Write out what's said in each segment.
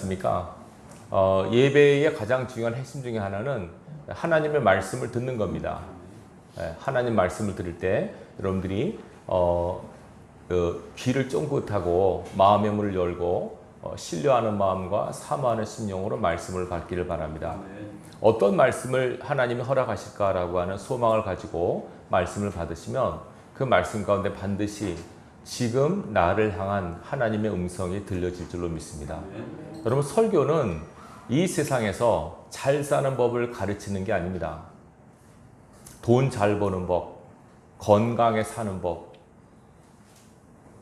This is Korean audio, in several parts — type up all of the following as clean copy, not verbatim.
않습니까? 예배의 가장 중요한 핵심 중에 하나는 하나님의 말씀을 듣는 겁니다. 하나님 말씀을 들을 때 여러분들이 귀를 쫑긋하고 마음의 문을 열고 신뢰하는 마음과 사모하는 심령으로 말씀을 받기를 바랍니다. 어떤 말씀을 하나님이 허락하실까라고 하는 소망을 가지고 말씀을 받으시면 그 말씀 가운데 반드시 지금 나를 향한 하나님의 음성이 들려질 줄로 믿습니다. 여러분, 설교는 이 세상에서 잘 사는 법을 가르치는 게 아닙니다. 돈 잘 버는 법, 건강에 사는 법,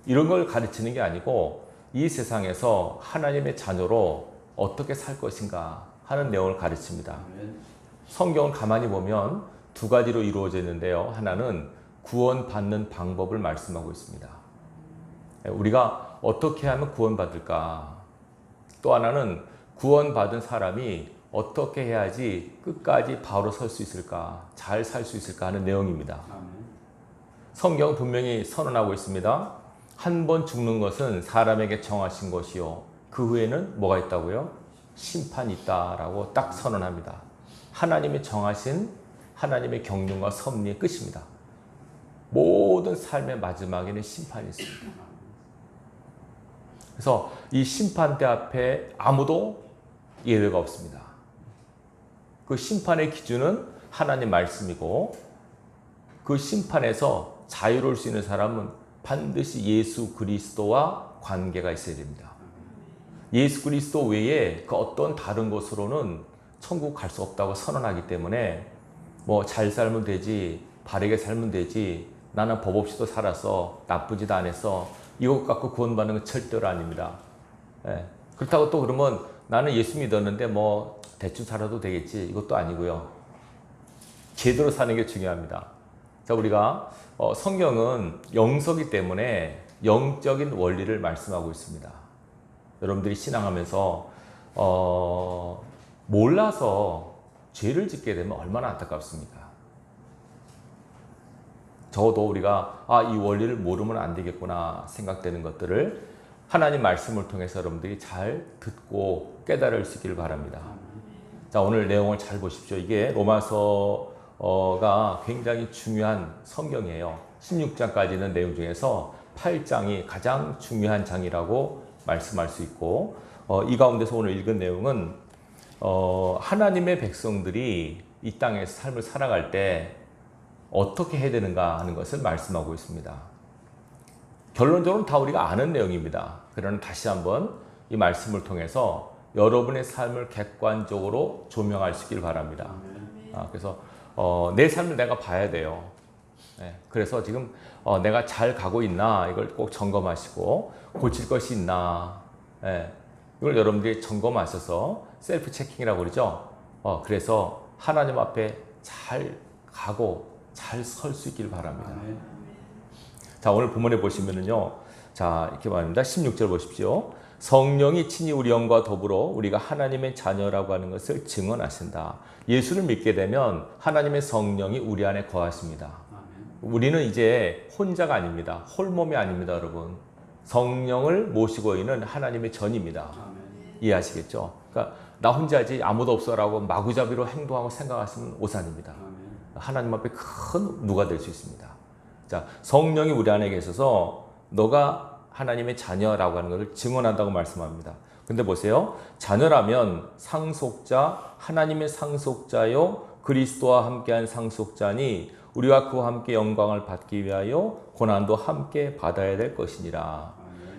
이런 걸 가르치는 게 아니고 이 세상에서 하나님의 자녀로 어떻게 살 것인가 하는 내용을 가르칩니다. 성경을 가만히 보면 두 가지로 이루어져 있는데요. 하나는 구원받는 방법을 말씀하고 있습니다. 우리가 어떻게 하면 구원받을까? 또 하나는 구원받은 사람이 어떻게 해야지 끝까지 바로 설 수 있을까? 잘 살 수 있을까 하는 내용입니다. 성경은 분명히 선언하고 있습니다. 한 번 죽는 것은 사람에게 정하신 것이요. 그 후에는 뭐가 있다고요? 심판이 있다라고 딱 선언합니다. 하나님이 정하신 하나님의 경륜과 섭리의 끝입니다. 모든 삶의 마지막에는 심판이 있습니다. 그래서 이 심판대 앞에 아무도 예외가 없습니다. 그 심판의 기준은 하나님 말씀이고 그 심판에서 자유로울 수 있는 사람은 반드시 예수 그리스도와 관계가 있어야 됩니다. 예수 그리스도 외에 그 어떤 다른 곳으로는 천국 갈 수 없다고 선언하기 때문에 뭐 잘 살면 되지, 바르게 살면 되지, 나는 법 없이도 살았어, 나쁘지도 않았어, 이것 갖고 구원받는 건 절대로 아닙니다. 그렇다고 또 그러면 나는 예수 믿었는데 뭐 대충 살아도 되겠지, 이것도 아니고요. 제대로 사는 게 중요합니다. 자, 우리가 성경은 영서기 때문에 영적인 원리를 말씀하고 있습니다. 여러분들이 신앙하면서 몰라서 죄를 짓게 되면 얼마나 안타깝습니까? 적어도 우리가 이 원리를 모르면 안 되겠구나 생각되는 것들을 하나님 말씀을 통해서 여러분들이 잘 듣고 깨달을 수 있기를 바랍니다. 자, 오늘 내용을 잘 보십시오. 이게 로마서가 굉장히 중요한 성경이에요. 16장까지는 내용 중에서 8장이 가장 중요한 장이라고 말씀할 수 있고, 이 가운데서 오늘 읽은 내용은 하나님의 백성들이 이 땅에서 삶을 살아갈 때 어떻게 해야 되는가 하는 것을 말씀하고 있습니다. 결론적으로 다 우리가 아는 내용입니다. 그러나 다시 한번 이 말씀을 통해서 여러분의 삶을 객관적으로 조명할 수 있길 바랍니다. 그래서 내 삶을 내가 봐야 돼요. 그래서 지금 내가 잘 가고 있나 이걸 꼭 점검하시고 고칠 것이 있나 이걸 여러분들이 점검하셔서 셀프 체킹이라고 그러죠. 그래서 하나님 앞에 잘 가고 잘 설 수 있길 바랍니다. 자, 오늘 본문에 보시면은요. 자, 이렇게 말합니다. 16절 보십시오. 성령이 친히 우리 영과 더불어 우리가 하나님의 자녀라고 하는 것을 증언하신다. 예수를 믿게 되면 하나님의 성령이 우리 안에 거하십니다. 우리는 이제 혼자가 아닙니다. 홀몸이 아닙니다, 여러분. 성령을 모시고 있는 하나님의 전입니다. 이해하시겠죠? 그러니까 나 혼자지 아무도 없어라고 마구잡이로 행동하고 생각하시면 오산입니다. 하나님 앞에 큰 누가 될 수 있습니다. 자, 성령이 우리 안에 계셔서 너가 하나님의 자녀라고 하는 것을 증언한다고 말씀합니다. 근데 보세요. 자녀라면 상속자, 하나님의 상속자요 그리스도와 함께한 상속자니 우리와 그와 함께 영광을 받기 위하여 고난도 함께 받아야 될 것이니라.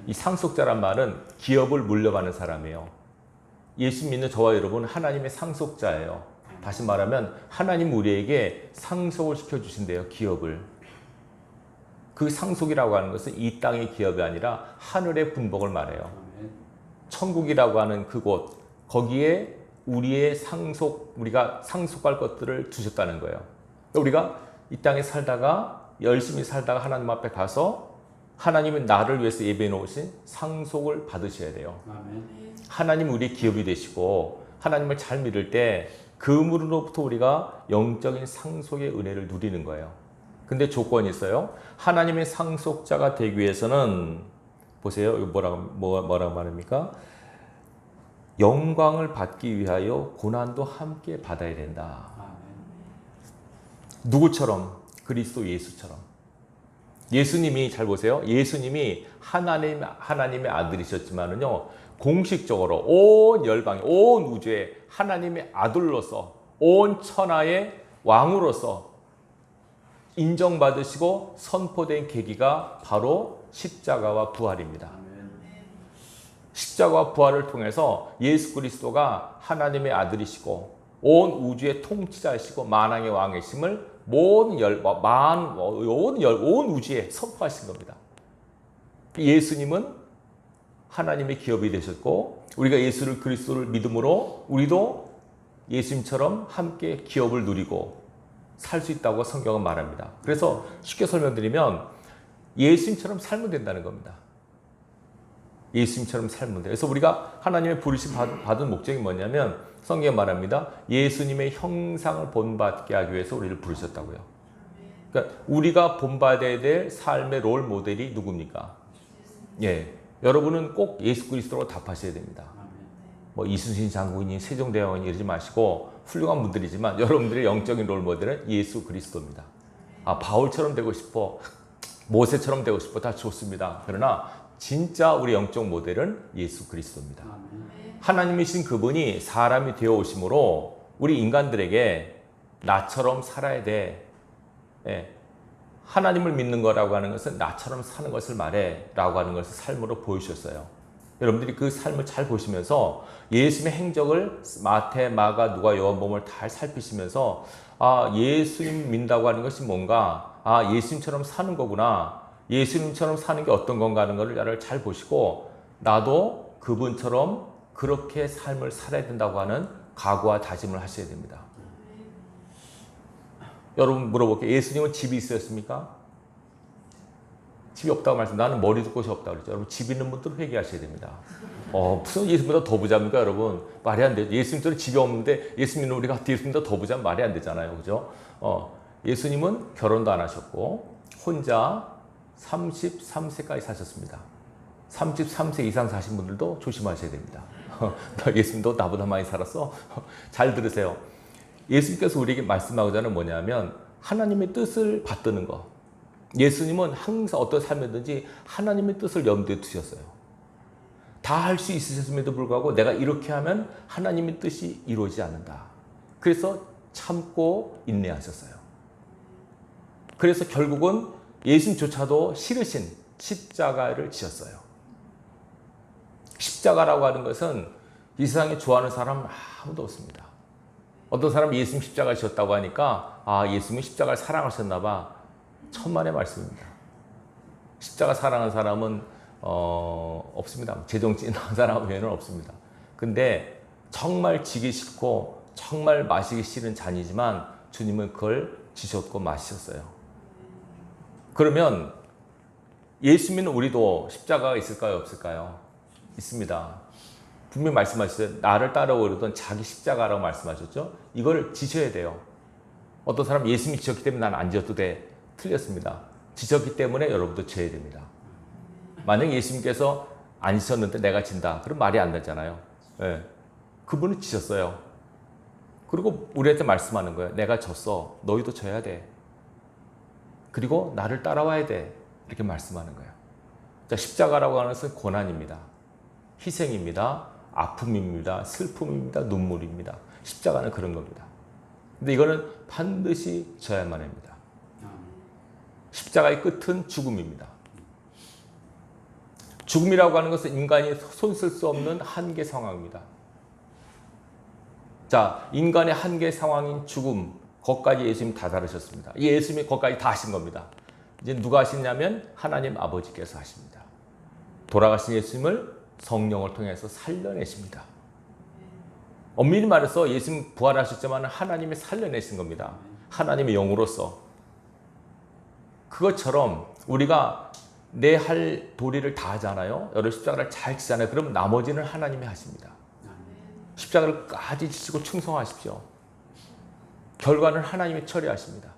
이 상속자란 말은 기업을 물려받는 사람이에요. 예수 믿는 저와 여러분은 하나님의 상속자예요. 다시 말하면 하나님 우리에게 상속을 시켜주신대요. 기업을. 그 상속이라고 하는 것은 이 땅의 기업이 아니라 하늘의 분복을 말해요. 천국이라고 하는 그곳, 거기에 우리의 우리가 상속할 것들을 주셨다는 거예요. 우리가 이 땅에 살다가 열심히 살다가 하나님 앞에 가서 하나님은 나를 위해서 예배해 놓으신 상속을 받으셔야 돼요. 하나님 우리의 기업이 되시고 하나님을 잘 믿을 때 그물로부터 우리가 영적인 상속의 은혜를 누리는 거예요. 근데 조건이 있어요. 하나님의 상속자가 되기 위해서는 보세요. 이거 뭐라고 말합니까? 영광을 받기 위하여 고난도 함께 받아야 된다. 누구처럼? 그리스도 예수처럼. 예수님이 잘 보세요. 예수님이 하나님의 아들이셨지만은요, 공식적으로 온 열방에, 온 우주에 하나님의 아들로서, 온 천하의 왕으로서 인정받으시고 선포된 계기가 바로 십자가와 부활입니다. 십자가와 부활을 통해서 예수 그리스도가 하나님의 아들이시고 온 우주의 통치자이시고 만왕의 왕이심을 온 우주에 선포하신 겁니다. 예수님은 하나님의 기업이 되셨고 우리가 예수를 그리스도를 믿음으로 우리도 예수님처럼 함께 기업을 누리고 살 수 있다고 성경은 말합니다. 그래서 쉽게 설명드리면 예수님처럼 살면 된다는 겁니다. 예수님처럼 살면 돼요. 그래서 우리가 하나님의 부르심 받은 목적이 뭐냐면 성경에 말합니다. 예수님의 형상을 본받게 하기 위해서 우리를 부르셨다고요. 그러니까 우리가 본받아야 될 삶의 롤 모델이 누굽니까? 예, 여러분은 꼭 예수 그리스도로 답하셔야 됩니다. 뭐 이순신 장군이 세종대왕이 이러지 마시고 훌륭한 분들이지만 여러분들의 영적인 롤 모델은 예수 그리스도입니다. 아, 바울처럼 되고 싶어, 모세처럼 되고 싶어, 다 좋습니다. 그러나 진짜 우리 영적 모델은 예수 그리스도입니다. 하나님이신 그분이 사람이 되어 오심으로 우리 인간들에게 나처럼 살아야 돼. 예. 하나님을 믿는 거라고 하는 것은 나처럼 사는 것을 말해 라고 하는 것을 삶으로 보여주셨어요. 여러분들이 그 삶을 잘 보시면서 예수님의 행적을 마태, 마가, 누가, 요한복음을 잘 살피시면서 아, 예수님 믿는다고 하는 것이 뭔가, 아, 예수님처럼 사는 거구나, 예수님처럼 사는 게 어떤 건가 하는 것을 잘 보시고 나도 그분처럼 그렇게 삶을 살아야 된다고 하는 각오와 다짐을 하셔야 됩니다. 여러분 물어볼게요. 예수님은 집이 있으셨습니까? 집이 없다고 말씀. 나는 머리도 곳이 없다고 그랬죠. 여러분 집 있는 분들은 회개하셔야 됩니다. 무슨 예수님보다 더 부자입니까, 여러분? 말이 안 돼요. 예수님처럼 집이 없는데 예수님은 우리가 예수님보다 더 부자면 말이 안 되잖아요, 그죠? 예수님은 결혼도 안 하셨고 혼자 33세까지 사셨습니다. 33세 이상 사신 분들도 조심하셔야 됩니다. 예수님도 나보다 많이 살았어? 잘 들으세요. 예수님께서 우리에게 말씀하고자 하는 뭐냐면 하나님의 뜻을 받드는 거. 예수님은 항상 어떤 삶이든지 하나님의 뜻을 염두에 두셨어요. 다 할 수 있으셨음에도 불구하고 내가 이렇게 하면 하나님의 뜻이 이루어지지 않는다. 그래서 참고 인내하셨어요. 그래서 결국은 예수님조차도 싫으신 십자가를 지셨어요. 십자가라고 하는 것은 이 세상에 좋아하는 사람은 아무도 없습니다. 어떤 사람이 예수님 십자가를 지셨다고 하니까 아, 예수님은 십자가를 사랑하셨나 봐. 천만의 말씀입니다. 십자가 사랑하는 사람은 없습니다. 제정신한 사람 외에는 없습니다. 근데 정말 지기 싫고 정말 마시기 싫은 잔이지만 주님은 그걸 지셨고 마셨어요. 그러면 예수 믿는 우리도 십자가가 있을까요? 없을까요? 있습니다. 분명히 말씀하셨어요. 나를 따라오려던 자기 십자가라고 말씀하셨죠. 이걸 지셔야 돼요. 어떤 사람 예수님이 지셨기 때문에 난 안 지어도 돼. 틀렸습니다. 지셨기 때문에 여러분도 져야 됩니다. 만약 예수님께서 안 지셨는데 내가 진다. 그럼 말이 안 되잖아요. 네. 그분은 지셨어요. 그리고 우리한테 말씀하는 거예요. 내가 졌어. 너희도 져야 돼. 그리고 나를 따라와야 돼. 이렇게 말씀하는 거예요. 자, 십자가라고 하는 것은 고난입니다. 희생입니다. 아픔입니다. 슬픔입니다. 눈물입니다. 십자가는 그런 겁니다. 근데 이거는 반드시 져야만 합니다. 십자가의 끝은 죽음입니다. 죽음이라고 하는 것은 인간이 손쓸 수 없는 한계 상황입니다. 자, 인간의 한계 상황인 죽음, 거기까지 예수님이 다 다루셨습니다. 예수님이 거기까지 다 하신 겁니다. 이제 누가 하시냐면 하나님 아버지께서 하십니다. 돌아가신 예수님을 성령을 통해서 살려내십니다. 엄밀히 말해서 예수님 부활하셨지만 하나님이 살려내신 겁니다. 하나님의 영으로서. 그것처럼 우리가 내 할 도리를 다 하잖아요. 여러 십자가를 잘 지잖아요. 그럼 나머지는 하나님이 하십니다. 십자가를 까지 지시고 충성하십시오. 결과는 하나님이 처리하십니다.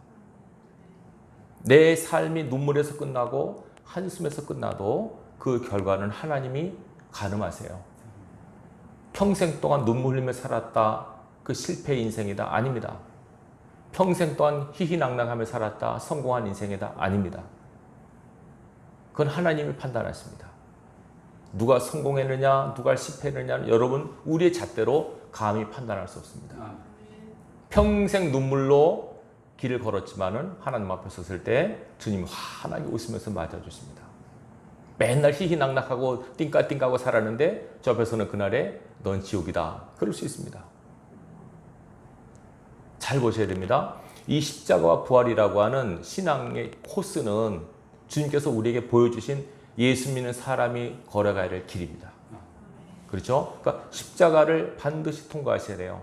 내 삶이 눈물에서 끝나고 한숨에서 끝나도 그 결과는 하나님이 가늠하세요. 평생 동안 눈물 흘리며 살았다. 그 실패의 인생이다. 아닙니다. 평생 동안 희희낙낙하며 살았다. 성공한 인생이다. 아닙니다. 그건 하나님이 판단하십니다. 누가 성공했느냐, 누가 실패했느냐는 여러분 우리의 잣대로 감히 판단할 수 없습니다. 평생 눈물로 길을 걸었지만은 하나님 앞에 섰을 때 주님이 환하게 웃으면서 맞아주십니다. 맨날 희희낙낙하고 띵까띵까하고 살았는데 저 앞에서는 그날에 넌 지옥이다. 그럴 수 있습니다. 잘 보셔야 됩니다. 이 십자가와 부활이라고 하는 신앙의 코스는 주님께서 우리에게 보여주신 예수 믿는 사람이 걸어가야 될 길입니다. 그렇죠? 그러니까 십자가를 반드시 통과하셔야 돼요.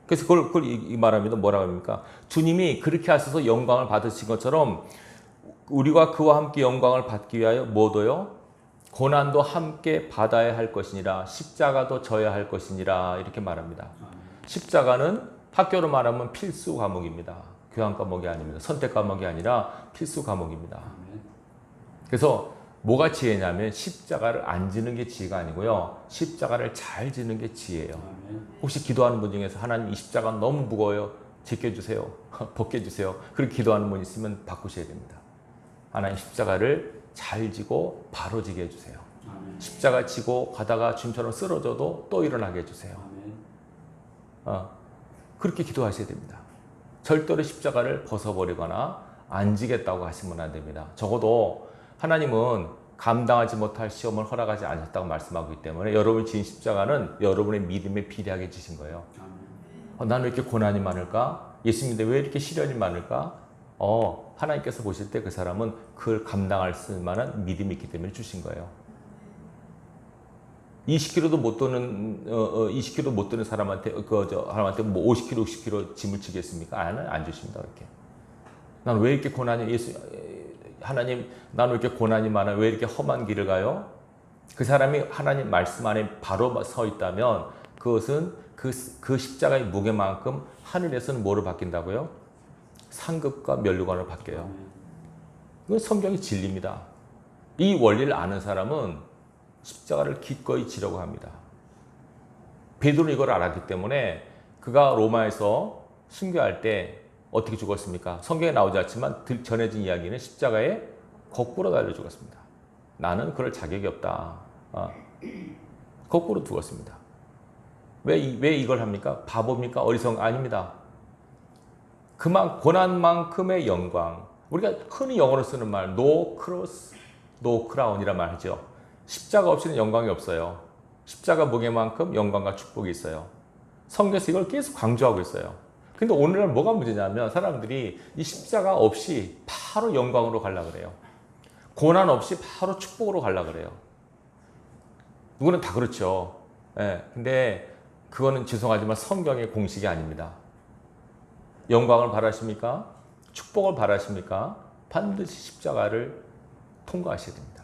그래서 그걸 이 말합니다. 뭐라고 합니까? 주님이 그렇게 하셔서 영광을 받으신 것처럼 우리가 그와 함께 영광을 받기 위하여 뭐도요? 고난도 함께 받아야 할 것이니라. 십자가도 져야 할 것이니라. 이렇게 말합니다. 십자가는 학교로 말하면 필수 과목입니다. 교양 과목이 아닙니다. 선택 과목이 아니라 필수 과목입니다. 그래서 뭐가 지혜냐면 십자가를 안 지는 게 지혜가 아니고요. 십자가를 잘 지는 게 지혜예요. 혹시 기도하는 분 중에서 하나님 이 십자가 너무 무거워요. 제껴주세요. 벗겨주세요. 그렇게 기도하는 분 있으면 바꾸셔야 됩니다. 하나님 십자가를 잘 지고 바로 지게 해주세요. 십자가 지고 가다가 주님처럼 쓰러져도 또 일어나게 해주세요. 그렇게 기도하셔야 됩니다. 절대로 십자가를 벗어버리거나 안 지겠다고 하시면 안 됩니다. 적어도 하나님은 감당하지 못할 시험을 허락하지 않았다고 말씀하고 있기 때문에 여러분이 지은 십자가는 여러분의 믿음에 비례하게 지신 거예요. 나는 왜 이렇게 고난이 많을까? 예수님인데 왜 이렇게 시련이 많을까? 하나님께서 보실 때 그 사람은 그걸 감당할 만한 믿음이 있기 때문에 주신 거예요. 20kg도 못 드는 20kg 못 드는 사람한테 사람한테 뭐 50kg, 60kg 짐을 지겠습니까? 안 주십니다. 이렇게. 난 왜 이렇게 고난이 하나님, 나는 왜 이렇게 고난이 많아? 왜 이렇게 험한 길을 가요? 그 사람이 하나님 말씀 안에 바로 서 있다면 그것은 그 십자가의 무게만큼 하늘에서는 뭐를 바뀐다고요? 상급과 면류관을 바뀌어요. 이건 성경의 진리입니다. 이 원리를 아는 사람은 십자가를 기꺼이 지려고 합니다. 베드로는 이걸 알았기 때문에 그가 로마에서 순교할 때 어떻게 죽었습니까? 성경에 나오지 않지만 전해진 이야기는 십자가에 거꾸로 달려 죽었습니다. 나는 그럴 자격이 없다. 거꾸로 죽었습니다. 왜 이걸 합니까? 바보입니까? 아닙니다. 고난만큼의 영광. 우리가 흔히 영어로 쓰는 말 no cross, no crown이란 말 하죠. 십자가 없이는 영광이 없어요. 십자가 무게만큼 영광과 축복이 있어요. 성경에서 이걸 계속 강조하고 있어요. 근데 오늘날 뭐가 문제냐면 사람들이 이 십자가 없이 바로 영광으로 가려고 그래요. 고난 없이 바로 축복으로 가려고 그래요. 누구는 다 그렇죠. 근데 그거는 죄송하지만 성경의 공식이 아닙니다. 영광을 바라십니까? 축복을 바라십니까? 반드시 십자가를 통과하셔야 됩니다.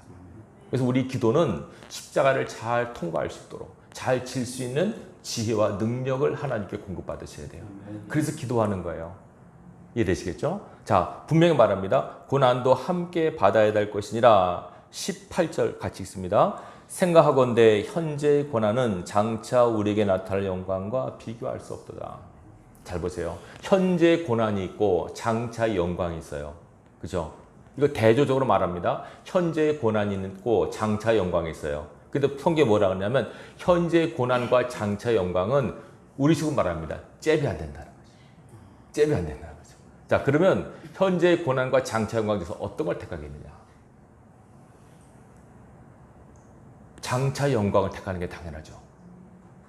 그래서 우리 기도는 십자가를 잘 통과할 수 있도록 잘 질 수 있는 지혜와 능력을 하나님께 공급받으셔야 돼요. 그래서 기도하는 거예요. 이해되시겠죠? 자, 분명히 말합니다. 고난도 함께 받아야 될 것이니라. 18절 같이 읽습니다. 생각하건대 현재의 고난은 장차 우리에게 나타날 영광과 비교할 수 없도다. 잘 보세요. 현재 고난이 있고 장차 영광이 있어요. 그죠? 이거 대조적으로 말합니다. 현재 고난이 있고 장차 영광이 있어요. 근데 성경에 뭐라 그러냐면 현재 고난과 장차 영광은 우리식으로 말합니다. 잽이 안 된다는 거죠. 잽이 안 된다는 거죠. 자, 그러면 현재 고난과 장차 영광 중에서 어떤 걸 택하겠느냐? 장차 영광을 택하는 게 당연하죠.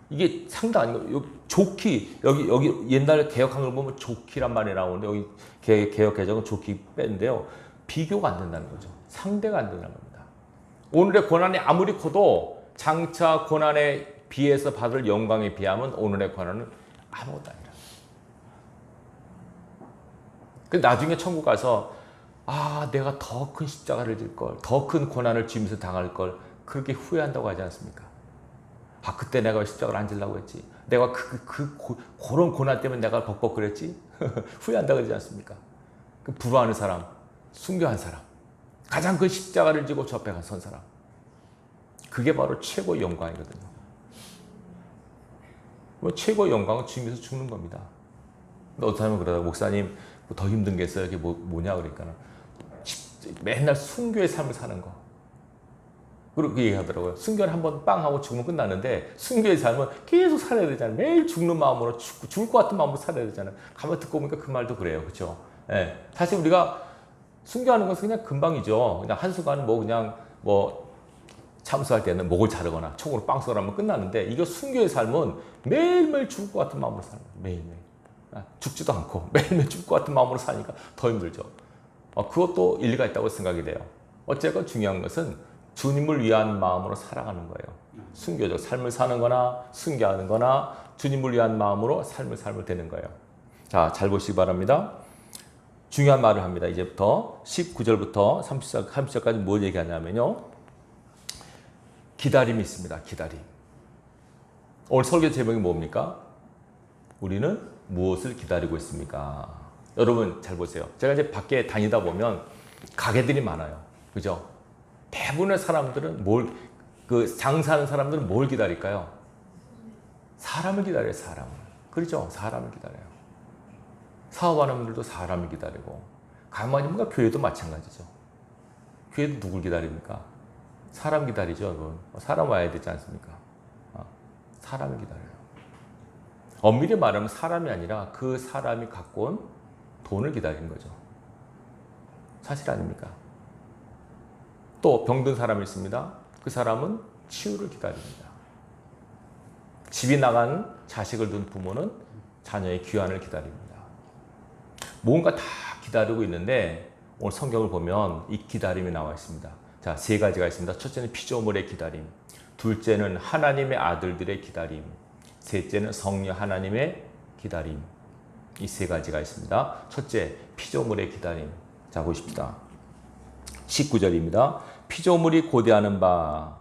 이게 상당한 거. 좋기 여기 옛날 개혁한글 보면 좋기란 말이 나오는데 여기 개혁 개정은 좋기 뺀데요. 비교가 안 된다는 거죠. 상대가 안 된다는 겁니다. 오늘의 고난이 아무리 커도 장차 고난에 비해서 받을 영광에 비하면 오늘의 고난은 아무것도 아니라. 근데 나중에 천국 가서 내가 더 큰 십자가를 질 걸, 더 큰 고난을 지면서 당할 걸 그렇게 후회한다고 하지 않습니까? 그때 내가 십자가를 안 지려고 했지. 내가 그런 고난 때문에 내가 벅벅거렸지. 후회한다고 하지 않습니까? 그 불화하는 사람, 순교한 사람, 가장 큰 십자가를 지고 저 앞에 선 사람. 그게 바로 최고의 영광이거든요. 최고의 영광은 주님께서 죽는 겁니다. 근데 어떤 사람은 그러다가 목사님 더 힘든 게 있어요. 이게 뭐냐 그러니까 맨날 순교의 삶을 사는 거. 그렇게 얘기하더라고요. 순교를 한번 빵 하고 죽으면 끝나는데 순교의 삶은 계속 살아야 되잖아요. 매일 죽는 마음으로 죽을 것 같은 마음으로 살아야 되잖아요. 가만 듣고 보니까 그 말도 그래요. 그렇죠? 예. 사실 우리가 순교하는 것은 그냥 금방이죠. 그냥 한순간 그냥 참수할 때는 목을 자르거나 총으로 빵 쏘라면 끝나는데 이거 순교의 삶은 매일매일 죽을 것 같은 마음으로 사는 거예요. 매일매일. 죽지도 않고 매일매일 죽을 것 같은 마음으로 사니까 더 힘들죠. 그것도 일리가 있다고 생각이 돼요. 어쨌건 중요한 것은 주님을 위한 마음으로 살아가는 거예요. 순교적 삶을 사는 거나 순교하는 거나 주님을 위한 마음으로 삶을 살면 되는 거예요. 자, 잘 보시기 바랍니다. 중요한 말을 합니다. 이제부터 19절부터 30절까지 뭘 얘기하냐면요. 기다림이 있습니다. 기다림. 오늘 설교 제목이 뭡니까? 우리는 무엇을 기다리고 있습니까? 여러분 잘 보세요. 제가 이제 밖에 다니다 보면 가게들이 많아요. 그죠? 대부분의 사람들은 장사하는 사람들은 뭘 기다릴까요? 사람을 기다려요. 사람을. 그렇죠? 사람을 기다려요. 사업하는 분들도 사람을 기다리고 가만히 보니까 교회도 마찬가지죠. 교회도 누굴 기다립니까? 사람 기다리죠. 여러분. 사람 와야 되지 않습니까? 사람을 기다려요. 엄밀히 말하면 사람이 아니라 그 사람이 갖고 온 돈을 기다리는 거죠. 사실 아닙니까? 또 병든 사람이 있습니다. 그 사람은 치유를 기다립니다. 집이 나간 자식을 둔 부모는 자녀의 귀환을 기다립니다. 뭔가 다 기다리고 있는데 오늘 성경을 보면 이 기다림이 나와 있습니다. 자, 세 가지가 있습니다. 첫째는 피조물의 기다림, 둘째는 하나님의 아들들의 기다림, 셋째는 성령 하나님의 기다림. 이 세 가지가 있습니다. 첫째, 피조물의 기다림. 자, 보십시다. 19절입니다. 피조물이 고대하는 바,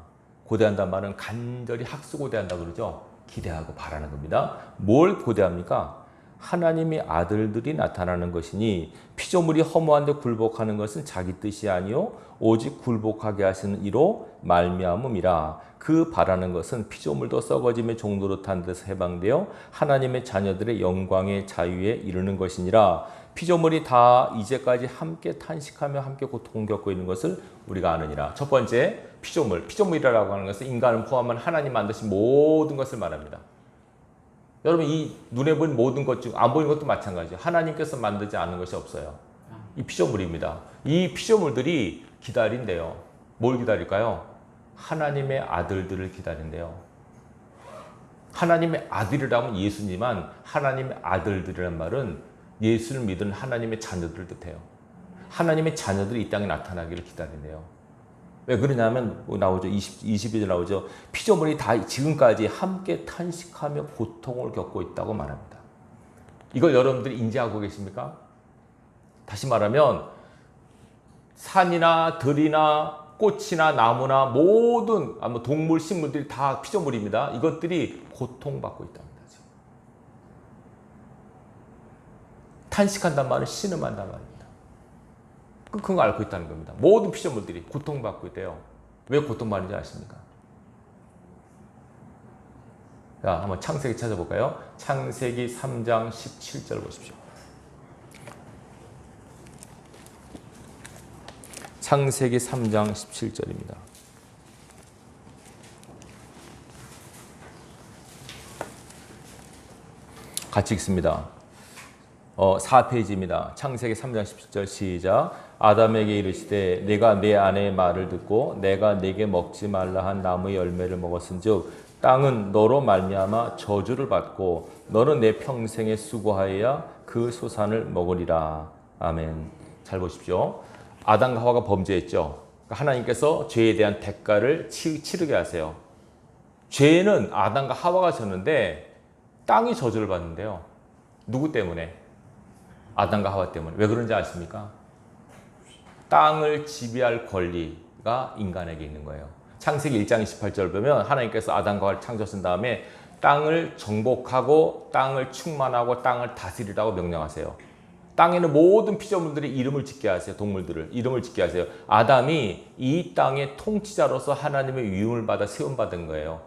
고대한다는 말은 간절히 학수고대한다 그러죠. 기대하고 바라는 겁니다. 뭘 고대합니까? 하나님의 아들들이 나타나는 것이니 피조물이 허무한데 굴복하는 것은 자기 뜻이 아니요 오직 굴복하게 하시는 이로 말미암음이라. 그 바라는 것은 피조물도 썩어짐의 종로로 탄 데서 해방되어 하나님의 자녀들의 영광의 자유에 이르는 것이니라. 피조물이 다 이제까지 함께 탄식하며 함께 고통 겪고 있는 것을 우리가 아느니라. 첫 번째, 피조물이라고 하는 것은 인간을 포함한 하나님 만드신 모든 것을 말합니다. 여러분, 이 눈에 보이는 모든 것 중 안 보이는 것도 마찬가지죠. 하나님께서 만들지 않은 것이 없어요. 이 피조물입니다. 이 피조물들이 기다린대요. 뭘 기다릴까요? 하나님의 아들들을 기다린대요. 하나님의 아들이라면 예수님만 하나님의 아들들이란 말은 예수를 믿은 하나님의 자녀들을 뜻해요. 하나님의 자녀들이 이 땅에 나타나기를 기다린대요. 왜 그러냐면 나오죠. 22절 나오죠. 피조물이 다 지금까지 함께 탄식하며 고통을 겪고 있다고 말합니다. 이걸 여러분들이 인지하고 계십니까? 다시 말하면 산이나 들이나 꽃이나 나무나 모든 동물, 식물들이 다 피조물입니다. 이것들이 고통받고 있답니다. 탄식한단 말은 신음한단 말입니다. 그거 앓고 있다는 겁니다. 모든 피조물들이 고통받고 있대요. 왜 고통받는지 아십니까? 자, 한번 창세기 찾아볼까요? 창세기 3장 17절 보십시오. 창세기 3장 17절입니다. 같이 읽습니다. 4페이지입니다. 창세기 3장 17절 시작. 아담에게 이르시되 내가 내 아내의 말을 듣고 내가 내게 먹지 말라 한 나무의 열매를 먹었은즉 땅은 너로 말미암아 저주를 받고 너는 내 평생에 수고하여야 그 소산을 먹으리라. 아멘. 잘 보십시오. 아담과 하와가 범죄했죠. 하나님께서 죄에 대한 대가를 치르게 하세요. 죄는 아담과 하와가 졌는데 땅이 저주를 받는데요. 누구 때문에? 아담과 하와 때문에. 왜 그런지 아십니까? 땅을 지배할 권리가 인간에게 있는 거예요. 창세기 1장 28절 보면 하나님께서 아담과 하와를 창조하신 다음에 땅을 정복하고 땅을 충만하고 땅을 다스리라고 명령하세요. 땅에는 모든 피조물들이 이름을 짓게 하세요. 동물들을 이름을 짓게 하세요. 아담이 이 땅의 통치자로서 하나님의 위임을 받아 세움받은 거예요.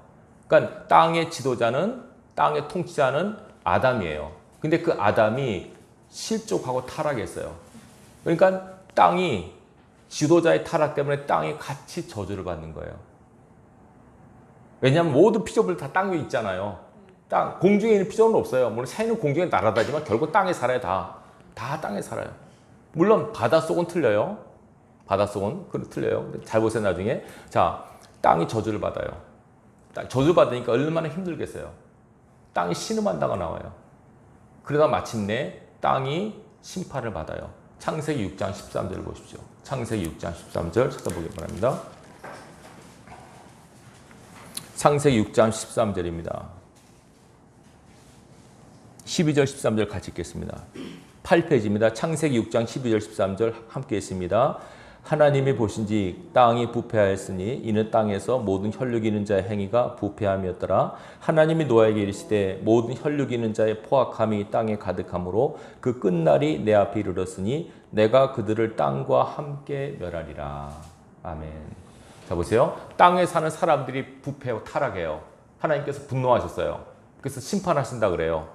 그러니까 땅의 지도자는 땅의 통치자는 아담이에요. 근데 그 아담이 실족하고 타락했어요. 그러니까 땅이 지도자의 타락 때문에 땅이 같이 저주를 받는 거예요. 왜냐하면 모든 피조물 다 땅 위에 있잖아요. 공중에 있는 피조물은 없어요. 물론 새는 공중에 날아다니지만 결국 땅에 살아요. 다 땅에 살아요. 물론 바닷속은 틀려요. 바닷속은 틀려요. 잘 보세요 나중에. 자, 땅이 저주를 받아요. 저주를 받으니까 얼마나 힘들겠어요. 땅이 신음한다가 나와요. 그러다 마침내 땅이 심판을 받아요. 창세기 6장 13절 보십시오. 창세기 6장 13절 찾아보기 바랍니다. 창세기 6장 13절입니다. 12절 13절 같이 읽겠습니다. 8페이지입니다. 창세기 6장 12절 13절 함께 했습니다. 하나님이 보신지 땅이 부패하였으니 이는 땅에서 모든 혈육 있는 자의 행위가 부패함이었더라. 하나님이 노아에게 이르시되 모든 혈육 있는 자의 포악함이 땅에 가득하므로 그 끝날이 내 앞에 이르렀으니 내가 그들을 땅과 함께 멸하리라. 아멘. 자 보세요. 땅에 사는 사람들이 부패하고 타락해요. 하나님께서 분노하셨어요. 그래서 심판하신다 그래요.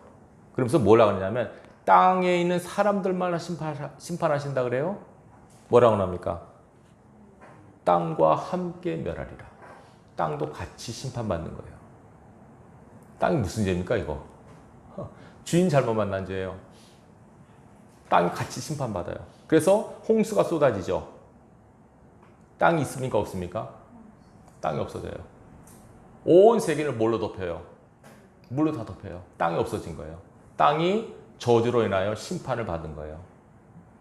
그러면서 뭐라고 하냐면 땅에 있는 사람들만 심판하신다 그래요. 뭐라고 합니까? 땅과 함께 멸하리라. 땅도 같이 심판받는 거예요. 땅이 무슨 죄입니까 이거? 주인 잘못 만난 죄예요. 땅이 같이 심판받아요. 그래서 홍수가 쏟아지죠. 땅이 있습니까 없습니까? 땅이 없어져요. 온 세계를 뭘로 덮여요? 물로 다 덮여요. 땅이 없어진 거예요. 땅이 저주로 인하여 심판을 받은 거예요.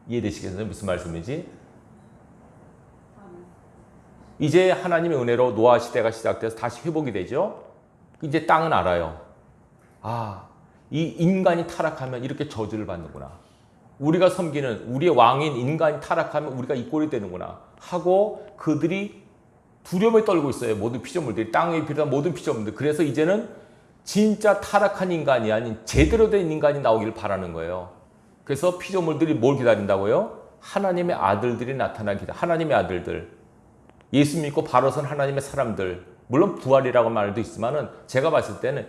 이해되시겠어요? 무슨 말씀인지? 이제 하나님의 은혜로 노아 시대가 시작돼서 다시 회복이 되죠. 이제 땅은 알아요. 아, 이 인간이 타락하면 이렇게 저주를 받는구나. 우리가 섬기는 우리의 왕인 인간이 타락하면 우리가 이 꼴이 되는구나 하고 그들이 두려움에 떨고 있어요. 모든 피조물들이, 땅에 비롯한 모든 피조물들. 그래서 이제는 진짜 타락한 인간이 아닌 제대로 된 인간이 나오기를 바라는 거예요. 그래서 피조물들이 뭘 기다린다고요? 하나님의 아들들이 나타나기 기다려. 하나님의 아들들. 예수 믿고 바로 선 하나님의 사람들. 물론 부활이라고 말도 있지만은 제가 봤을 때는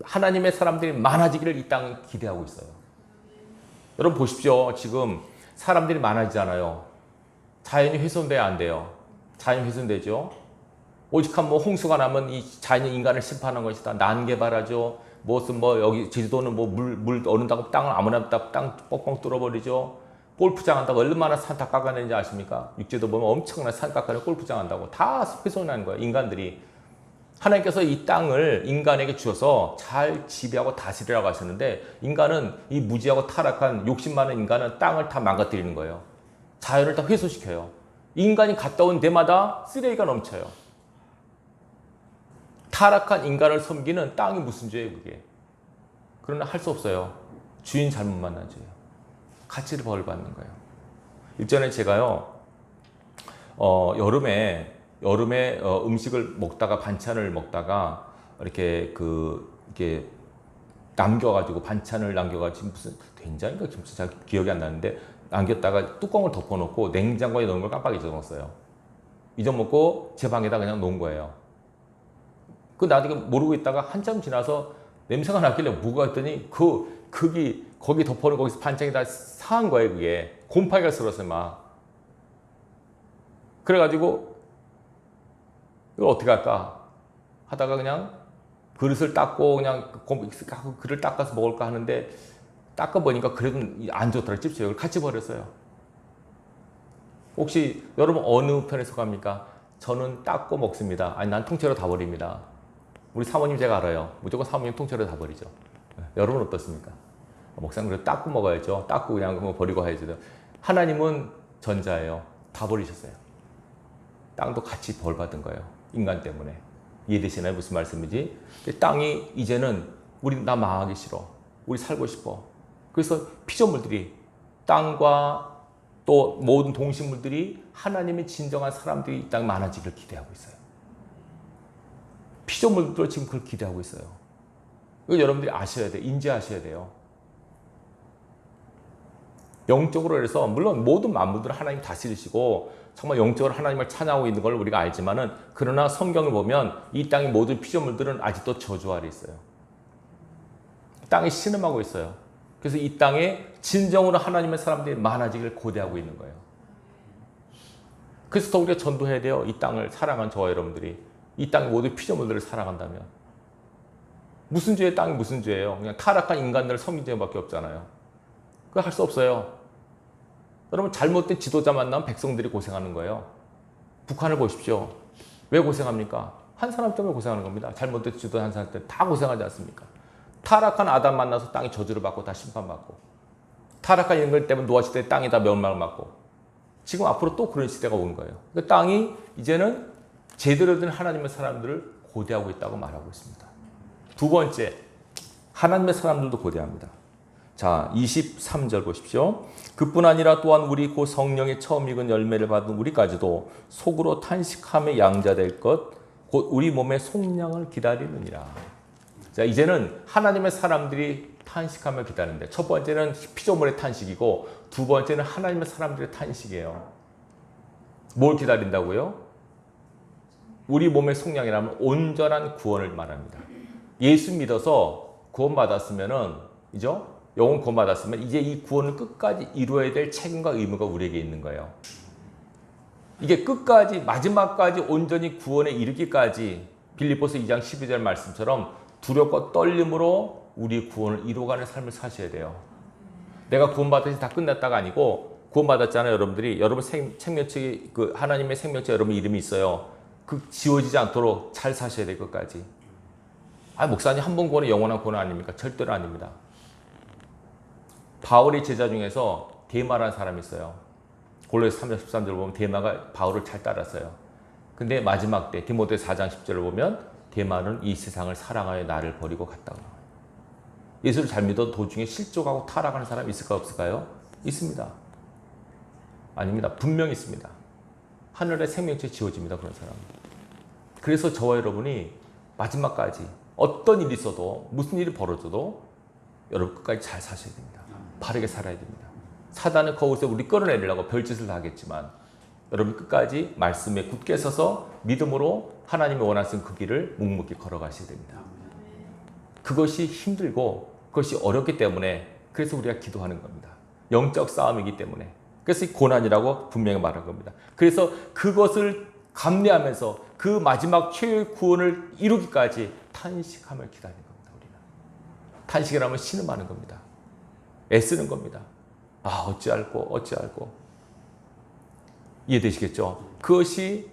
하나님의 사람들이 많아지기를 이 땅이 기대하고 있어요. 여러분 보십시오. 지금 사람들이 많아지잖아요. 자연이 훼손돼야 안 돼요. 자연이 훼손되죠. 오직한 홍수가 나면 이 자연이 인간을 심판한 것이다. 난개발하죠. 무슨 여기 제주도는 물 얻는다고 땅을 아무나 땅 뻥뻥 뚫어버리죠. 골프장 한다고 얼마나 산 다 깎아내는지 아십니까? 육지도 보면 엄청난 산 깎아내고 골프장 한다고 다 훼손하는 거예요. 인간들이. 하나님께서 이 땅을 인간에게 주셔서 잘 지배하고 다스리라고 하셨는데 인간은 이 무지하고 타락한 욕심 많은 인간은 땅을 다 망가뜨리는 거예요. 자연을 다 훼손시켜요. 인간이 갔다 온 데마다 쓰레기가 넘쳐요. 타락한 인간을 섬기는 땅이 무슨 죄예요 그게. 그러나 할 수 없어요. 주인 잘못 만난 죄예요. 가치를 벌 받는 거예요. 일전에 제가요 여름에 음식을 먹다가 반찬을 먹다가 이렇게 남겨가지고 반찬을 남겨가지고 무슨 된장인가 김치 잘 기억이 안 나는데 남겼다가 뚜껑을 덮어놓고 냉장고에 넣은 걸 깜빡 잊어먹었어요. 잊어먹고 제 방에다 그냥 놓은 거예요. 그 나중에 모르고 있다가 한참 지나서 냄새가 나길래 뭐가 했더니 거기 덮어놓은 거기서 반찬이 다 상한 거예요. 그게 곰팡이가 슬었어요 막. 그래가지고 이걸 어떻게 할까 하다가 그냥 그릇을 닦고 그냥 그릇을 닦아서 먹을까 하는데 닦아보니까 그래도 안 좋더라. 찝찝해요. 그걸 같이 버렸어요. 혹시 여러분 어느 편에 속합니까? 저는 닦고 먹습니다. 아니 난 통째로 다 버립니다. 우리 사모님 제가 알아요. 무조건 사모님 통째로 다 버리죠. 여러분 어떻습니까? 목사님 그래도 닦고 먹어야죠. 닦고 그냥 버리고 가야죠. 하나님은 전자예요. 다 버리셨어요. 땅도 같이 벌 받은 거예요. 인간 때문에. 이해되시나요? 무슨 말씀인지? 땅이 이제는 나 망하기 싫어. 우리 살고 싶어. 그래서 피조물들이 땅과 또 모든 동식물들이 하나님의 진정한 사람들이 이 땅에 많아지기를 기대하고 있어요. 피조물들도 지금 그걸 기대하고 있어요. 이거 여러분들이 아셔야 돼요. 인지하셔야 돼요. 영적으로 해서 물론 모든 만물들은 하나님 다스리시고 정말 영적으로 하나님을 찬양하고 있는 걸 우리가 알지만은 그러나 성경을 보면 이 땅의 모든 피조물들은 아직도 저주 아래 있어요. 땅이 신음하고 있어요. 그래서 이 땅에 진정으로 하나님의 사람들이 많아지기를 고대하고 있는 거예요. 그래서 더 우리가 전도해야 돼요. 이 땅을 사랑한 저와 여러분들이 이 땅 모두 피조물들을 사랑한다면. 무슨 죄의 땅이 무슨 죄예요? 그냥 타락한 인간들을 섬긴 죄밖에 없잖아요. 그거 할 수 없어요. 여러분 잘못된 지도자 만나면 백성들이 고생하는 거예요. 북한을 보십시오. 왜 고생합니까? 한 사람 때문에 고생하는 겁니다. 잘못된 지도자 한 사람 때문에 다 고생하지 않습니까? 타락한 아담 만나서 땅이 저주를 받고 다 심판받고 타락한 인간 때문에 노아 시대에 땅이 다 멸망을 받고 지금 앞으로 또 그런 시대가 온 거예요. 그 땅이 이제는 제대로 된 하나님의 사람들을 고대하고 있다고 말하고 있습니다. 두 번째, 하나님의 사람들도 고대합니다. 자, 23절 보십시오. 그뿐 아니라 또한 우리 곧 성령의 처음 익은 열매를 받은 우리까지도 속으로 탄식함에 양자될 것, 곧 우리 몸의 속량을 기다리느니라. 자, 이제는 하나님의 사람들이 탄식하며 기다리는데 첫 번째는 피조물의 탄식이고 두 번째는 하나님의 사람들의 탄식이에요. 뭘 기다린다고요? 우리 몸의 속량이라면 온전한 구원을 말합니다. 예수 믿어서 구원받았으면은, 이죠? 영혼 구원받았으면 이제 이 구원을 끝까지 이루어야 될 책임과 의무가 우리에게 있는 거예요. 이게 끝까지 마지막까지 온전히 구원에 이르기까지 빌립보서 2장 12절 말씀처럼 두렵고 떨림으로 우리 구원을 이루어가는 삶을 사셔야 돼요. 내가 구원받았지 다 끝났다가 아니고 구원받았잖아요. 여러분들이 여러분 생명체 그 하나님의 생명체 여러분 이름이 있어요. 그 지워지지 않도록 잘 사셔야 될 것까지. 아, 목사님 한 번 구원은 영원한 구원 아닙니까? 절대로 아닙니다. 바울의 제자 중에서 데마라는 사람이 있어요. 골로새 3장 13절 보면 데마가 바울을 잘 따랐어요. 근데 마지막 때 디모데 4장 10절을 보면 데마는 이 세상을 사랑하여 나를 버리고 갔다고. 예수를 잘 믿어 도중에 실족하고 타락하는 사람이 있을까 없을까요? 있습니다. 아닙니다. 분명히 있습니다. 하늘의 생명체 지워집니다. 그런 사람. 그래서 저와 여러분이 마지막까지 어떤 일이 있어도 무슨 일이 벌어져도 여러분 끝까지 잘 사셔야 됩니다. 바르게 살아야 됩니다. 사단은 거기서 우리 끌어내리려고 별짓을 다 하겠지만 여러분 끝까지 말씀에 굳게 서서 믿음으로 하나님이 원하시는 그 길을 묵묵히 걸어가셔야 됩니다. 그것이 힘들고 그것이 어렵기 때문에 그래서 우리가 기도하는 겁니다. 영적 싸움이기 때문에. 그래서 이 고난이라고 분명히 말한 겁니다. 그래서 그것을 감내하면서 그 마지막 최후의 구원을 이루기까지 탄식함을 기다리는 겁니다. 우리는. 탄식이라면 신음하는 겁니다. 애쓰는 겁니다. 아, 어찌할꼬. 이해되시겠죠? 그것이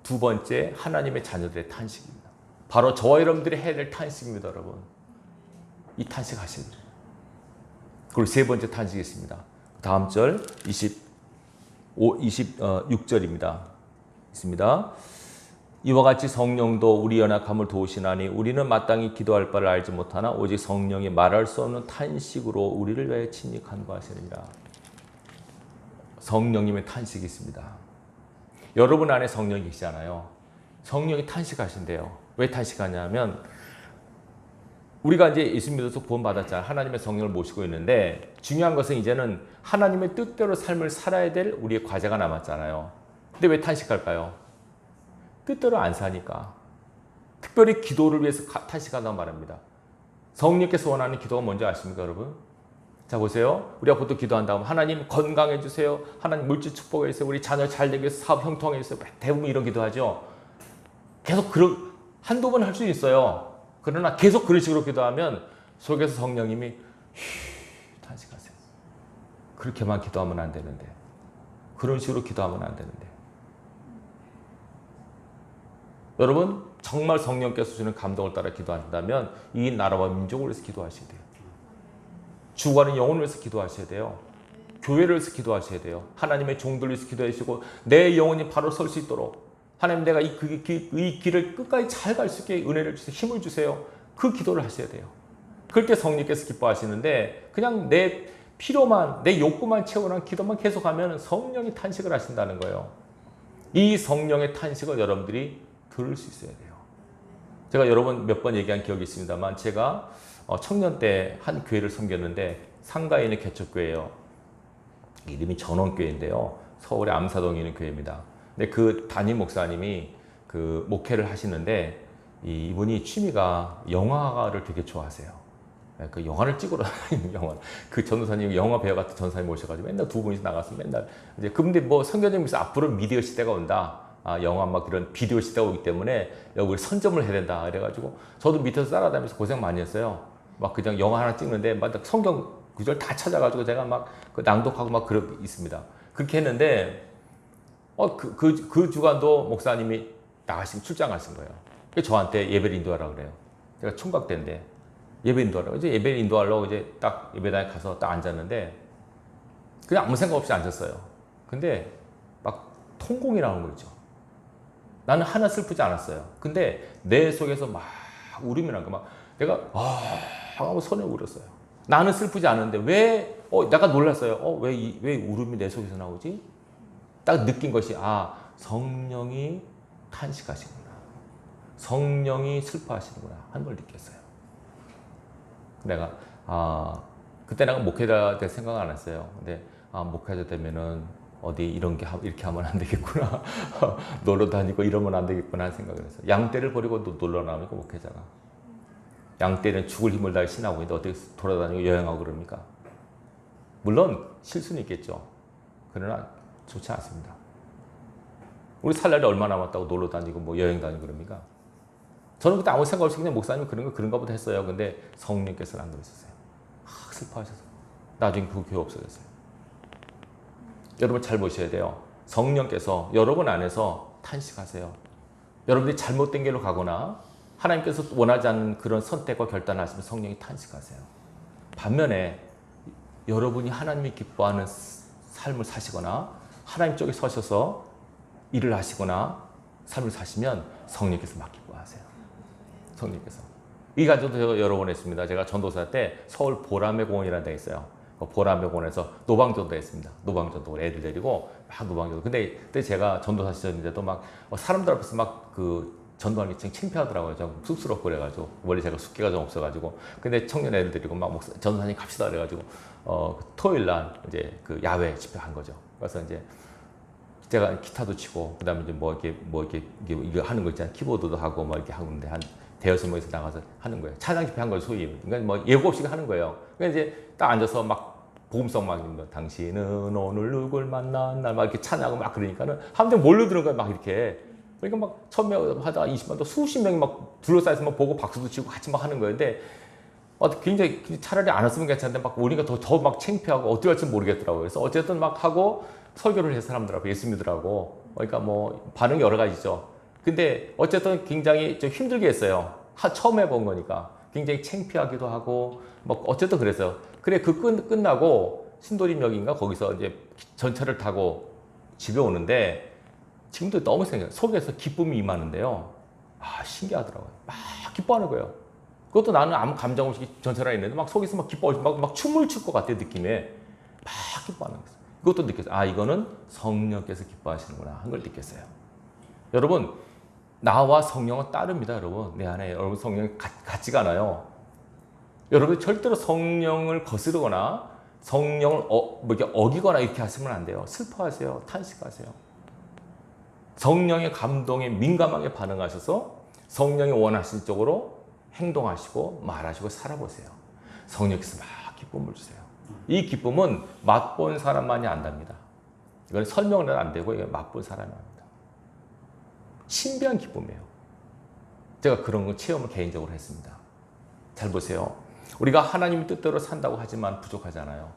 두 번째 하나님의 자녀들의 탄식입니다. 바로 저와 여러분들이 해야 될 탄식입니다, 여러분. 이 탄식하십니다. 그리고 세 번째 탄식이 있습니다. 다음 절 26절입니다. 있습니다. 이와 같이 성령도 우리 연약함을 도우시나니 우리는 마땅히 기도할 바를 알지 못하나 오직 성령이 말할 수 없는 탄식으로 우리를 위하여 침묵한다 하시느니라. 성령님의 탄식이 있습니다. 여러분 안에 성령이 계시잖아요. 성령이 탄식하신대요. 왜 탄식하냐면 우리가 이제 예수 믿어서 구원받았잖아요. 하나님의 성령을 모시고 있는데 중요한 것은 이제는 하나님의 뜻대로 삶을 살아야 될 우리의 과제가 남았잖아요. 근데 왜 탄식할까요? 뜻대로 안 사니까. 특별히 기도를 위해서 탄식한다고 말합니다. 성령께서 원하는 기도가 뭔지 아십니까, 여러분? 자, 보세요. 우리가 보통 기도한다면 하나님 건강해 주세요. 하나님 물질 축복해 주세요. 우리 자녀 잘 되게 해서 사업 형통해 주세요. 대부분 이런 기도하죠. 계속 한두 번 할 수 있어요. 그러나 계속 그런 식으로 기도하면 속에서 성령님이 탄식하세요. 그렇게만 기도하면 안 되는데. 그런 식으로 기도하면 안 되는데. 여러분 정말 성령께서 주는 감동을 따라 기도한다면 이 나라와 민족을 위해서 기도하셔야 돼요. 죽어가는 영혼을 위해서 기도하셔야 돼요. 교회를 위해서 기도하셔야 돼요. 하나님의 종들을 위해서 기도하시고 내 영혼이 바로 설 수 있도록 하나님 내가 이 길을 끝까지 잘 갈 수 있게 은혜를 주세요. 힘을 주세요. 그 기도를 하셔야 돼요. 그럴 때 성령께서 기뻐하시는데 그냥 내 필요만 내 욕구만 채우는 기도만 계속하면 성령이 탄식을 하신다는 거예요. 이 성령의 탄식을 여러분들이 들을 수 있어야 돼요. 제가 여러 번 몇 번 얘기한 기억이 있습니다만 제가 청년 때 한 교회를 섬겼는데 상가에 있는 개척교회예요. 이름이 전원교회인데요. 서울의 암사동에 있는 교회입니다. 근데 그 담임 목사님이 그 목회를 하시는데 이분이 취미가 영화를 되게 좋아하세요. 그 영화를 찍으러 다니는 영화. 그 전도사님 영화 배우 같은 전사님 모셔가지고 맨날 두 분이서 나가서 맨날 이제 근데 뭐 성경님께서 앞으로 미디어 시대가 온다. 영화 막 이런 비디오 시대가 오기 때문에 여기 선점을 해야 된다. 그래가지고 저도 밑에서 따라다니면서 고생 많이 했어요. 막 그냥 영화 하나 찍는데 막 성경 구절 다 찾아가지고 제가 막 그 낭독하고 막 그러고 있습니다. 그렇게 했는데 그 주간도 목사님이 나가시면 출장 가신 거예요. 그래서 저한테 예배를 인도하라고 그래요. 제가 총각 때인데 예배 인도하라고. 이제 예배 인도하려고 이제 딱 예배당에 가서 딱 앉았는데 그냥 아무 생각 없이 앉았어요. 근데 막 통곡이 나오는 거 있죠. 나는 하나 슬프지 않았어요. 근데 내 속에서 막 울음이 난 거 막 내가 하고 손에 울었어요. 나는 슬프지 않은데 왜 내가 놀랐어요. 왜 울음이 내 속에서 나오지? 딱 느낀 것이 성령이 탄식하시구나. 성령이 슬퍼하시는구나 하는 걸 느꼈어요. 내가 그때 내가 목회자 될 생각 안 했어요. 근데 목회자 되면은 어디 이렇게 하면 안 되겠구나. 놀러 다니고 이러면 안 되겠구나 하는 생각을 했어요. 양떼를 버리고 놀러 나오니까 목회자가. 양떼는 죽을 힘을 다해 신하고 있는데 어떻게 돌아다니고 여행하고 그럽니까? 물론 실수는 있겠죠. 그러나 좋지 않습니다. 우리 살 날이 얼마 남았다고 놀러 다니고 뭐 여행 다니고 그럽니까? 저는 그때 아무 생각 없이 그냥 목사님 그런가 보다 했어요. 근데 성령께서는 안 그러셨어요. 슬퍼하셔서 나중에 그 교회 없어졌어요. 여러분 잘 보셔야 돼요. 성령께서 여러분 안에서 탄식하세요. 여러분들이 잘못된 길로 가거나 하나님께서 원하지 않는 그런 선택과 결단을 하시면 성령이 탄식하세요. 반면에 여러분이 하나님이 기뻐하는 삶을 사시거나 하나님 쪽에 서셔서 일을 하시거나 삶을 사시면 성령께서 막 기뻐하세요. 성령께서. 이 가지고 제가 여러 번 했습니다. 제가 전도사 때 서울 보라매 공원이라는 데 있어요. 보라매 공원에서 노방전도 했습니다. 노방전도 애들 데리고 막 노방전도. 근데 그때 제가 전도사 시절인데도 막 사람들 앞에서 막 그 전도하는 게 창피하더라고요. 좀 쑥스럽고 그래가지고 원래 제가 숙기가 좀 없어가지고 근데 청년 애들 데리고 막 전도사님 갑시다 그래가지고 토요일 날 이제 그 야외 집회한 거죠. 그래서 이제 제가 기타도 치고 그다음에 이제 이거 하는 거 있잖아요. 키보드도 하고 뭐 이렇게 하는데 한 대여섯 명에서 나가서 하는 거예요. 차장 집회 한 거예요, 소위. 그러니까 뭐 예고 없이 하는 거예요. 그러니까 이제 딱 앉아서 막 복음성 막 읽는 거. 당신은 오늘 누굴 만난 날 막 이렇게 찬양하고 막 그러니까는 한대 몰려드는 거예요, 막 이렇게. 그러니까 막 1000명 하다 20만 또 수십 명이 막 둘러싸여서 막 보고 박수도 치고 같이 막 하는 거였는데 굉장히 차라리 안 왔으면 괜찮은데 막 우리가 더 막 창피하고 어떻게 할지 모르겠더라고요. 그래서 어쨌든 막 하고 설교를 해서 사람들 앞에 예수 믿으라고. 그러니까 뭐 반응이 여러 가지죠. 근데 어쨌든 굉장히 좀 힘들게 했어요. 처음 해본 거니까. 굉장히 창피하기도 하고, 뭐 어쨌든 그랬어요. 그래, 끝나고 신도림역인가 거기서 이제 전철을 타고 집에 오는데 지금도 너무 속에서 기쁨이 임하는데요. 신기하더라고요. 막 기뻐하는 거예요. 그것도 나는 아무 감정 없이 전철에 있는데 막 속에서 막 기뻐하고 막 춤을 출 것 같아요, 느낌에. 막 기뻐하는 거예요. 그것도 느꼈어요. 이거는 성령께서 기뻐하시는구나 한 걸 느꼈어요. 여러분, 나와 성령은 따릅니다, 여러분. 내 안에 여러분 성령이 같지가 않아요. 여러분 절대로 성령을 거스르거나 성령을 이렇게 어기거나 이렇게 하시면 안 돼요. 슬퍼하세요. 탄식하세요. 성령의 감동에 민감하게 반응하셔서 성령이 원하시는 쪽으로 행동하시고 말하시고 살아보세요. 성령께서 막 기쁨을 주세요. 이 기쁨은 맛본 사람만이 안답니다. 이건 설명은 안 되고 이건 맛본 사람이 압니다. 신비한 기쁨이에요. 제가 그런 거 체험을 개인적으로 했습니다. 잘 보세요. 우리가 하나님의 뜻대로 산다고 하지만 부족하잖아요.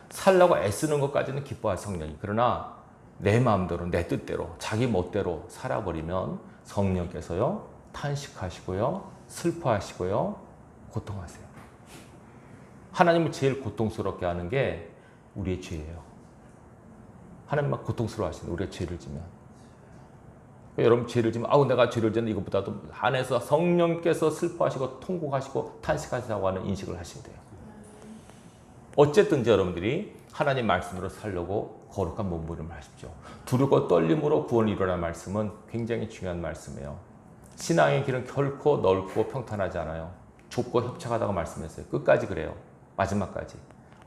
살라고 애쓰는 것까지는 기뻐할 성령이. 그러나 내 마음대로 내 뜻대로 자기 멋대로 살아버리면 성령께서요 탄식하시고요 슬퍼하시고요 고통하세요. 하나님을 제일 고통스럽게 하는 게 우리의 죄예요. 하나님 막 고통스러워하시는 우리의 죄를 지면. 여러분 죄를 지면 내가 죄를 지는 이것보다도 안에서 성령께서 슬퍼하시고 통곡하시고 탄식하시다고 하는 인식을 하시면 돼요. 어쨌든지 여러분들이 하나님 말씀으로 살려고 거룩한 몸부림을 하십시오. 두렵고 떨림으로 구원을 이루라는 말씀은 굉장히 중요한 말씀이에요. 신앙의 길은 결코 넓고 평탄하지 않아요. 좁고 협착하다고 말씀했어요. 끝까지 그래요. 마지막까지.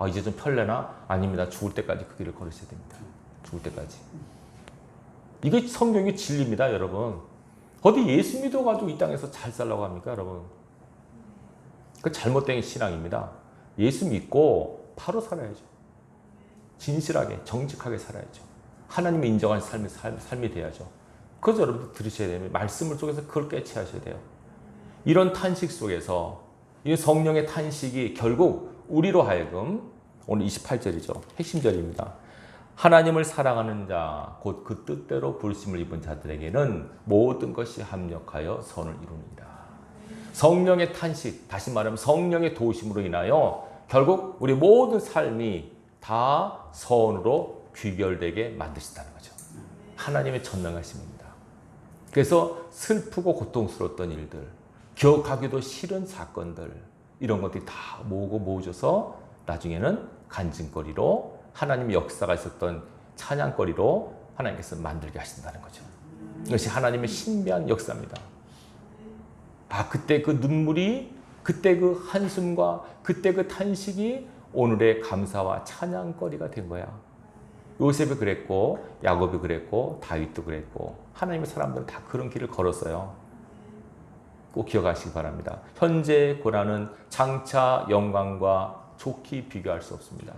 이제 좀 펼래나? 아닙니다. 죽을 때까지 그 길을 걸으셔야 됩니다. 죽을 때까지. 이게 성경의 진리입니다, 여러분. 어디 예수 믿어가지고 이 땅에서 잘 살라고 합니까, 여러분? 그 잘못된 신앙입니다. 예수 믿고 바로 살아야죠. 진실하게 정직하게 살아야죠. 하나님이 인정하는 삶이 돼야죠. 그래서 여러분들 들으셔야 됩니다. 말씀을 속에서 그걸 깨치하셔야 돼요. 이런 탄식 속에서 이 성령의 탄식이 결국 우리로 하여금 오늘 28절이죠. 핵심절입니다. 하나님을 사랑하는 자, 곧 그 뜻대로 부르심을 입은 자들에게는 모든 것이 합력하여 선을 이루느니라. 성령의 탄식, 다시 말하면 성령의 도우심으로 인하여 결국 우리 모든 삶이 다 선으로 귀결되게 만드신다는 거죠. 하나님의 전능하심입니다. 그래서 슬프고 고통스러웠던 일들, 기억하기도 싫은 사건들, 이런 것들이 다 모으져서 나중에는 간증거리로 하나님의 역사가 있었던 찬양거리로 하나님께서 만들게 하신다는 거죠. 이것이 하나님의 신비한 역사입니다. 그때 그 눈물이, 그때 그 한숨과 그때 그 탄식이 오늘의 감사와 찬양거리가 된 거야. 요셉이 그랬고, 야곱이 그랬고, 다윗도 그랬고, 하나님의 사람들은 다 그런 길을 걸었어요. 꼭 기억하시기 바랍니다. 현재의 고난은 장차 영광과 좋게 비교할 수 없습니다.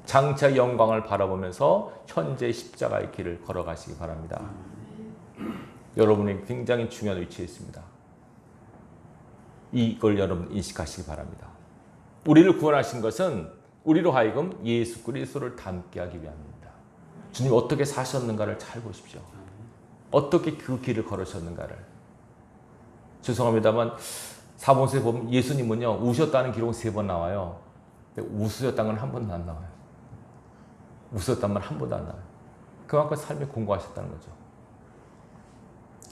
장차 영광을 바라보면서 현재 십자가의 길을 걸어가시기 바랍니다. 여러분이 굉장히 중요한 위치에 있습니다. 이걸 여러분 인식하시기 바랍니다. 우리를 구원하신 것은 우리로 하여금 예수 그리스도를 닮게 하기 위함입니다. 주님 어떻게 사셨는가를 잘 보십시오. 어떻게 그 길을 걸으셨는가를. 죄송합니다만 사본서에 보면 예수님은요 우셨다는 기록은 3번 나와요. 근데 웃으셨다는 건 한 번도 안 나와요. 웃었단 말 한 번도 안 나와요. 그만큼 삶에 공고하셨다는 거죠.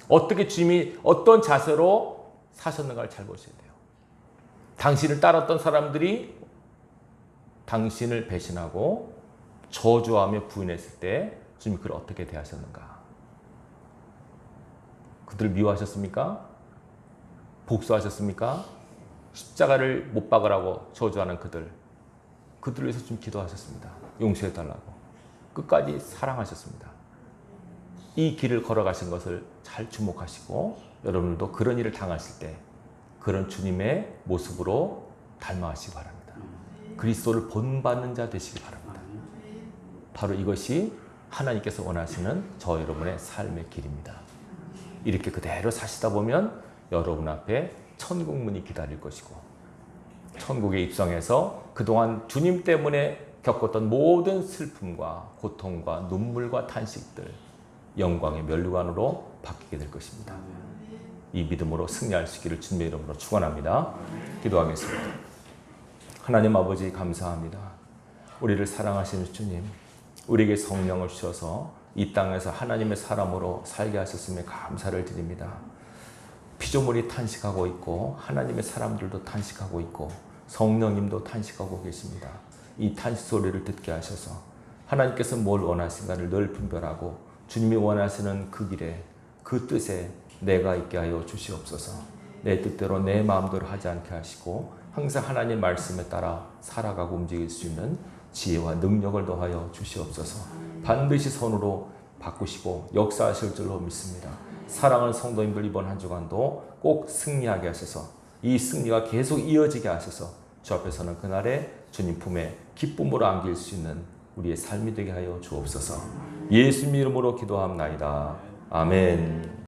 어떻게 주님이 어떤 자세로 사셨는가를 잘 보셔야 돼요. 당신을 따랐던 사람들이 당신을 배신하고 저주하며 부인했을 때 주님이 그를 어떻게 대하셨는가? 그들을 미워하셨습니까? 복수하셨습니까? 십자가를 못 박으라고 저주하는 그들을 위해서 좀 기도하셨습니다. 용서해달라고. 끝까지 사랑하셨습니다. 이 길을 걸어가신 것을 잘 주목하시고 여러분들도 그런 일을 당하실 때 그런 주님의 모습으로 닮아가시기 바랍니다. 그리스도를 본받는 자 되시기 바랍니다. 바로 이것이 하나님께서 원하시는 저 여러분의 삶의 길입니다. 이렇게 그대로 사시다 보면 여러분 앞에 천국 문이 기다릴 것이고 천국에 입성해서 그동안 주님 때문에 겪었던 모든 슬픔과 고통과 눈물과 탄식들 영광의 면류관으로 바뀌게 될 것입니다. 이 믿음으로 승리할 수 있기를 주님의 이름으로 축원합니다. 기도하겠습니다. 하나님 아버지 감사합니다. 우리를 사랑하시는 주님, 우리에게 성령을 주셔서 이 땅에서 하나님의 사람으로 살게 하셨음에 감사를 드립니다. 피조물이 탄식하고 있고 하나님의 사람들도 탄식하고 있고 성령님도 탄식하고 계십니다. 이 탄식 소리를 듣게 하셔서 하나님께서 뭘 원하신가를 늘 분별하고 주님이 원하시는 그 길에 그 뜻에 내가 있게 하여 주시옵소서. 내 뜻대로 내 마음대로 하지 않게 하시고 항상 하나님 말씀에 따라 살아가고 움직일 수 있는 지혜와 능력을 더하여 주시옵소서. 반드시 선으로 바꾸시고 역사하실 줄로 믿습니다. 사랑하는 성도님들 이번 한 주간도 꼭 승리하게 하셔서 이 승리가 계속 이어지게 하셔서 주 앞에서는 그날에 주님 품에 기쁨으로 안길 수 있는 우리의 삶이 되게 하여 주옵소서. 예수님 이름으로 기도합나이다. 아멘.